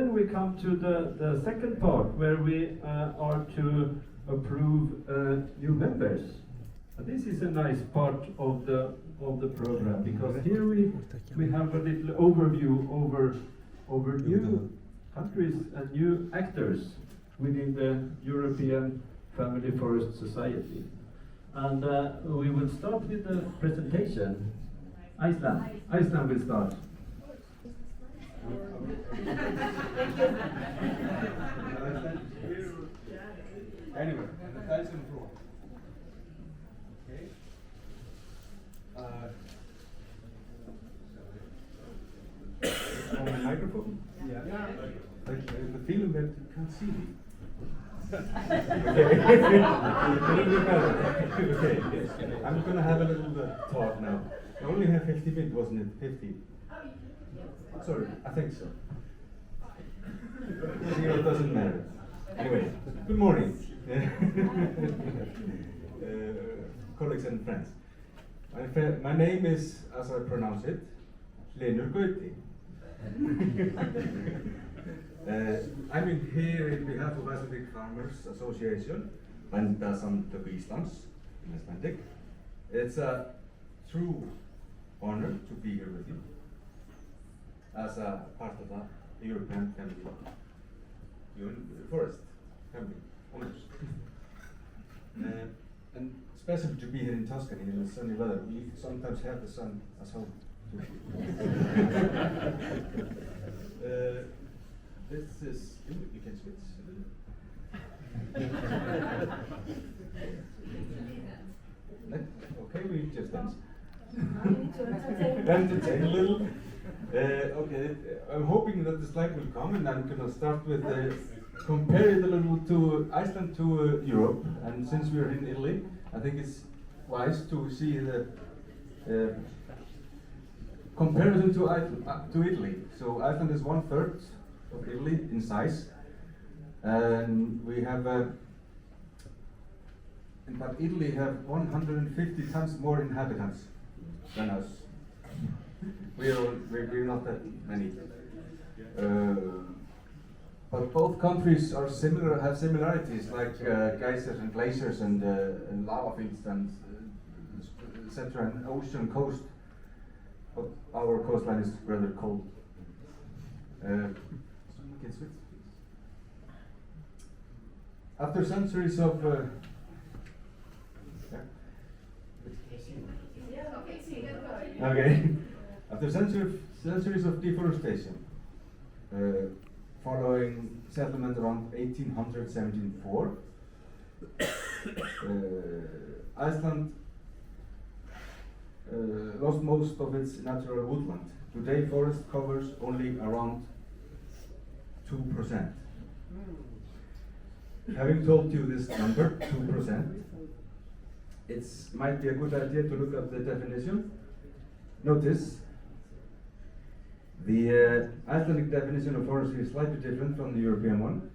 then we come to the second part where we are to approve new members. This is a nice part of the program, because here we have a little overview over new countries and new actors within the European Family Forest Society. And we will start with the presentation. Iceland. Iceland will start. Anyway, the Iceland floor. Okay. On the microphone? Yeah. Like the feeling that you can't see me. Okay. I'm gonna have a little talk now. I only have 50 minutes, wasn't it? 50. Sorry, I think so. It doesn't matter. Anyway, good morning, colleagues and friends. My name is, as I pronounce it, Hlynur G. I'm in here in behalf of Icelandic Farmers Association, samtök Íslands, in Icelandic. It's a true honor to be here with you as a part of the European family, forest family owners. And especially to be here in Tuscany in the sunny weather. We sometimes have the sun as home. This is, you can switch a little. Okay, we just dance. Entertain a little. Okay, I'm hoping that the slide will come, and I'm going to start with compare it a little to Iceland to Europe. And since we're in Italy, I think it's wise to see the comparison to Italy. So Iceland is 1/3 of Italy in size, and we have, but Italy have 150 times more inhabitants than us. We're not that many. But both countries are similar, have similarities like geysers and glaciers and lava fields and etc. and ocean coast. But our coastline is rather cold. After centuries of after centuries of deforestation, following settlement around 1804, Iceland lost most of its natural woodland. Today, forest covers only around 2%. Having told you this number, 2%, it might be a good idea to look up the definition. Notice the Icelandic definition of forestry is slightly different from the European one.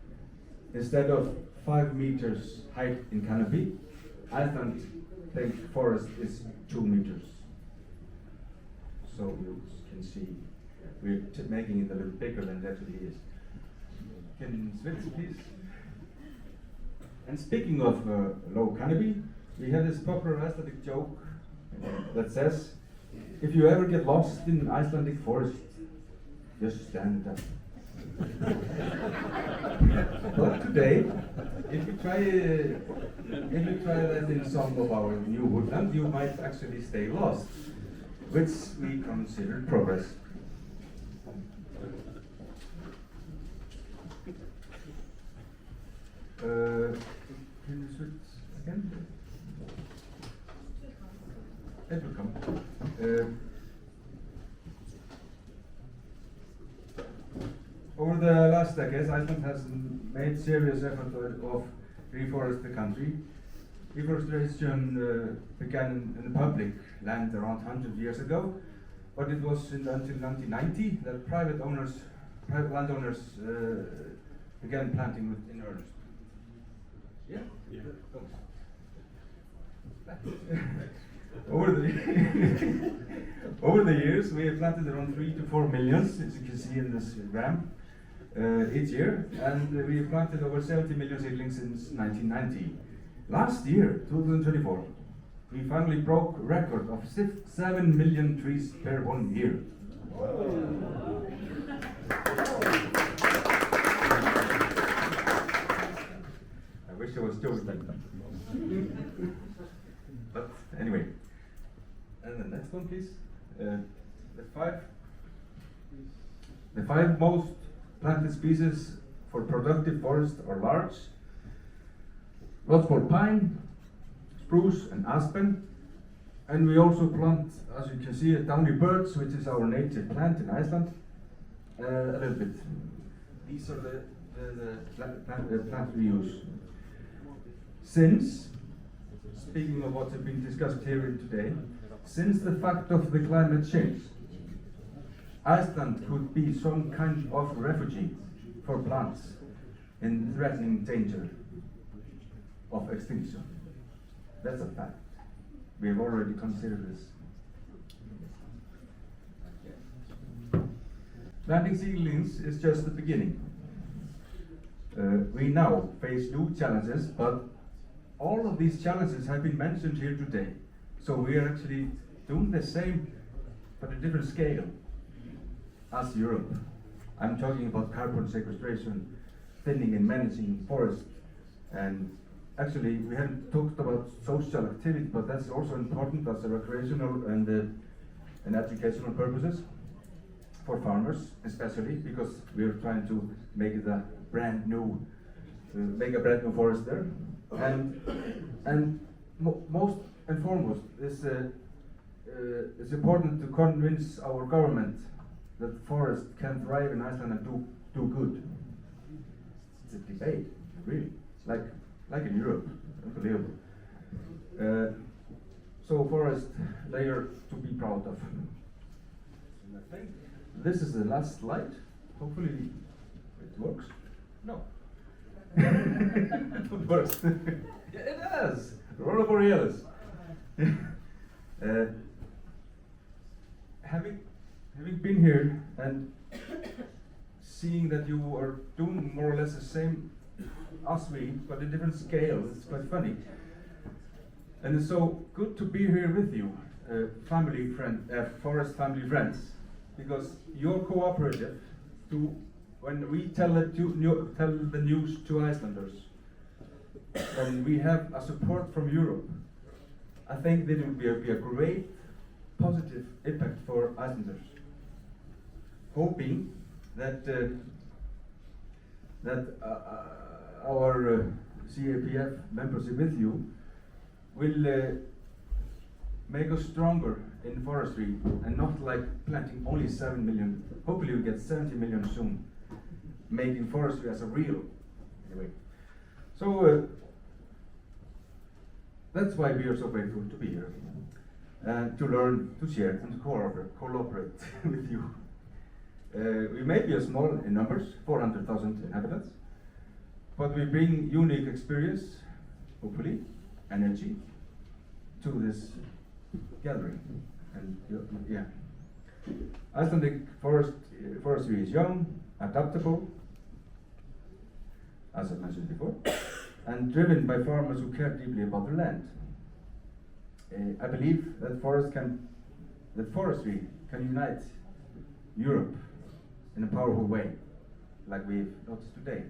Instead of 5 meters height in canopy, Iceland think forest is 2 meters. So you can see we're making it a little bigger than it actually is. Can you switch, please? And speaking of low canopy, we have this popular Icelandic joke that says, if you ever get lost in Icelandic forest, just stand up. But today, if you try that in some of our new woodland, you might actually stay lost, which we consider progress. Can you switch again? It will come. Over the last decades, Iceland has made serious effort of reforest the country. Reforestation began in the public land around 100 years ago, but it was until 1990 that private landowners began planting in earnest. Yeah? Yeah. Over the years, we have planted around 3 to 4 million, as you can see in this gram. each year, and we planted over 70 million seedlings since 1990. Last year, 2024, we finally broke a record of 7 million trees per 1 year. I wish I was joking. But anyway, and the next one, please. The five most planted species for productive forest are larch, lodgepole pine, spruce, and aspen. And we also plant, as you can see, downy birch, which is our native plant in Iceland. A little bit. These are the plants we use. Since, speaking of what's been discussed here today, since the fact of the climate change, Iceland could be some kind of refugee for plants in threatening danger of extinction. That's a fact. We have already considered this. Planting seedlings is just the beginning. We now face new challenges, but all of these challenges have been mentioned here today. So we are actually doing the same, but a different scale as Europe. I'm talking about carbon sequestration, thinning and managing forest, and actually we haven't talked about social activity, but that's also important as a recreational and educational purposes for farmers, especially because we're trying to make it a brand new, forest there, and most and foremost is it's important to convince our government that forest can thrive in Iceland and do good. It's a debate, really, like in Europe, unbelievable. So forest, they are to be proud of. And I think this is the last slide. Hopefully it works. No. It works. Yeah, it does. Aurora Borealis. Having been here and seeing that you are doing more or less the same as we, but a different scale, it's quite funny. And it's so good to be here with you, forest family friends, because you're cooperative to when we tell the news to Icelanders, and we have a support from Europe. I think that it will be a great positive impact for Icelanders. Hoping that our CEPF membership with you will make us stronger in forestry and not like planting only 7 million. Hopefully we get 70 million soon, making forestry as a real. Anyway, so that's why we are so grateful to be here, to learn, to share, and to cooperate with you. We may be small in numbers, 400,000 inhabitants, but we bring unique experience, hopefully, energy, to this gathering. And yeah, Icelandic forestry is young, adaptable, as I mentioned before, and driven by farmers who care deeply about their land. I believe that forestry can unite Europe in a powerful way, like we've noticed today.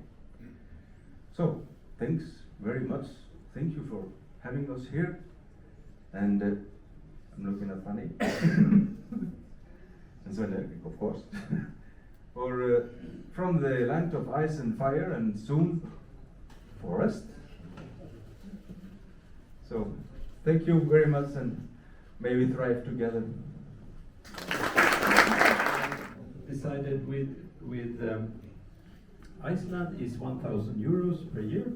So, thanks very much. Thank you for having us here. And I'm looking at Fanny. And Sven, of course. From the land of ice and fire, and soon forest. So, thank you very much, and may we thrive together. Decided with Iceland is 1,000 euros per year.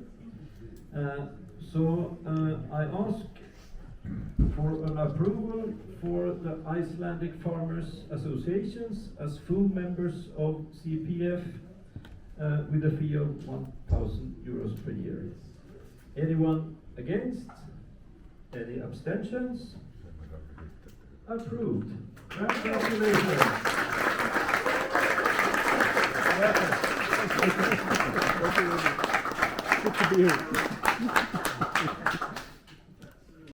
So I ask for an approval for the Icelandic Farmers Associations as full members of CEPF with a fee of 1,000 euros per year. Anyone against? Any abstentions? Approved. Congratulations. Welcome. Good to be here.